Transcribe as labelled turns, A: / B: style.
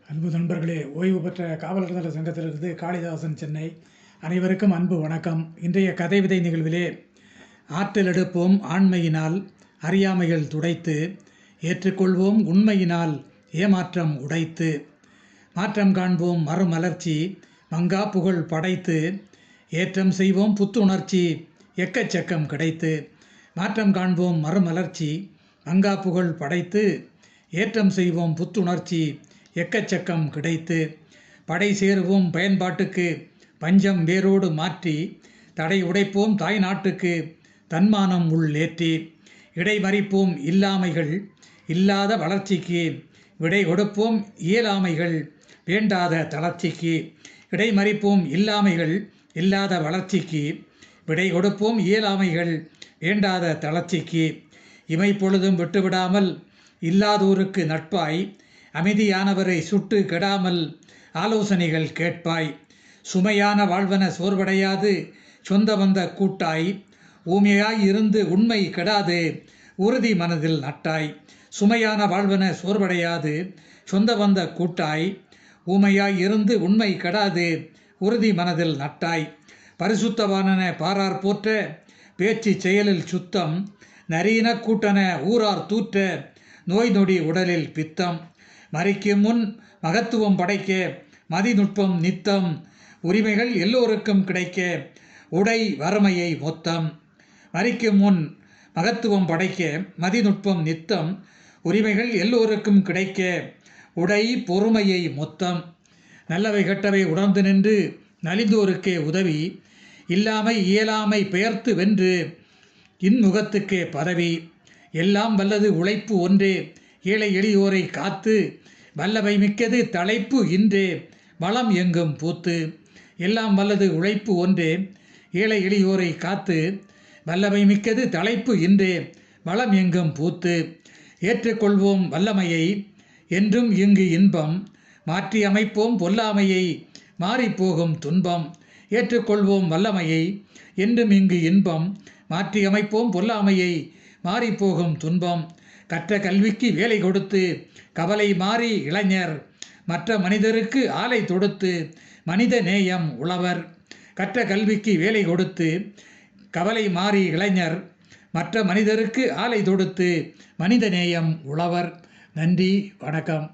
A: அன்பு நண்பர்களே, ஓய்வு பெற்ற காவலர் நல சங்கத்திலிருந்து காளிதாசன், சென்னை. அனைவருக்கும் அன்பு வணக்கம். இன்றைய கதை விதை நிகழ்விலே, ஆற்றல் எடுப்போம் ஆண்மையினால் அறியாமைகள் துடைத்து, ஏற்றுக்கொள்வோம் உண்மையினால் ஏமாற்றம் உடைத்து, மாற்றம் காண்போம் மறுமலர்ச்சி மங்கா புகழ் படைத்து, ஏற்றம் செய்வோம் புத்துணர்ச்சி எக்கச்சக்கம் கிடைத்து, மாற்றம் காண்போம் மறுமலர்ச்சி மங்கா புகழ் படைத்து, ஏற்றம் செய்வோம் புத்துணர்ச்சி எக்கச்சக்கம் கிடைத்து, படை சேருவோம் பயன்பாட்டுக்கு பஞ்சம் வேரோடு மாற்றி, தடை உடைப்போம் தாய் நாட்டுக்கு தன்மானம் உள்ளேற்றி, இடைமறிப்போம் இல்லாமைகள் இல்லாத வளர்ச்சிக்கு விடை கொடுப்போம் இயலாமைகள் வேண்டாத தளர்ச்சிக்கு, இடைமறிப்போம் இல்லாமைகள் இல்லாத வளர்ச்சிக்கு விடை கொடுப்போம் இயலாமைகள் வேண்டாத தளர்ச்சிக்கு, இமைப்பொழுதும் விட்டுவிடாமல் இல்லாதோருக்கு நட்பாய் அமைதியானவரை சுட்டு கெடாமல் ஆலோசனைகள் கேட்பாய், சுமையான வாழ்வன சோர்வடையாது சொந்த வந்த கூட்டாய், ஊமையாய் இருந்து உண்மை கெடாது உறுதி மனதில் நட்டாய், சுமையான வாழ்வன சோர்வடையாது சொந்த வந்த கூட்டாய், ஊமையாய் இருந்து உண்மை கெடாது உறுதி மனதில் நட்டாய், பரிசுத்தவானன பாரார் போற்ற பேச்சு செயலில் சுத்தம், நரீன கூட்டன ஊரார் தூற்ற நோய் நொடி உடலில் பித்தம், மறிக்கும் முன் மகத்துவம் படைக்க மதிநுட்பம் நித்தம், உரிமைகள் எல்லோருக்கும் கிடைக்க உடை வறுமையை மொத்தம், மறிக்கும் முன் மகத்துவம் படைக்க மதிநுட்பம் நித்தம், உரிமைகள் எல்லோருக்கும் கிடைக்க உடை பொறுமையை மொத்தம், நல்லவை கெட்டவை உணர்ந்து நின்று நலிந்தோருக்கே உதவி, இல்லாமை இயலாமை பெயர்த்து வென்று இன்முகத்துக்கே பதவி, எல்லாம் வல்லது உழைப்பு ஒன்றே ஏழை எளியோரை காத்து, வல்லவை மிக்கது தலைப்பு இன்றே வளம் எங்கும் பூத்து, எல்லாம் வல்லது உழைப்பு ஒன்றே ஏழை எளியோரை காத்து, வல்லவை மிக்கது தலைப்பு இன்றே வளம் எங்கும் பூத்து, ஏற்றுக்கொள்வோம் வல்லமையை என்றும் இங்கு இன்பம், மாற்றி அமைப்போம் பொல்லாமையை மாறிப்போகும் துன்பம், ஏற்றுக்கொள்வோம் வல்லமையை என்றும் இங்கு இன்பம், மாற்றி அமைப்போம் பொல்லாமையை மாறிப்போகும் துன்பம், கற்ற கல்விக்கு வேலை கொடுத்து கவலை மாறி இளைஞர் மற்ற மனிதருக்கு ஆலை தொடுத்து மனித நேயம் உழவர், கற்ற கல்விக்கு வேலை கொடுத்து கவலை மாறி இளைஞர் மற்ற மனிதருக்கு ஆலை தொடுத்து மனித நேயம் உழவர். நன்றி, வணக்கம்.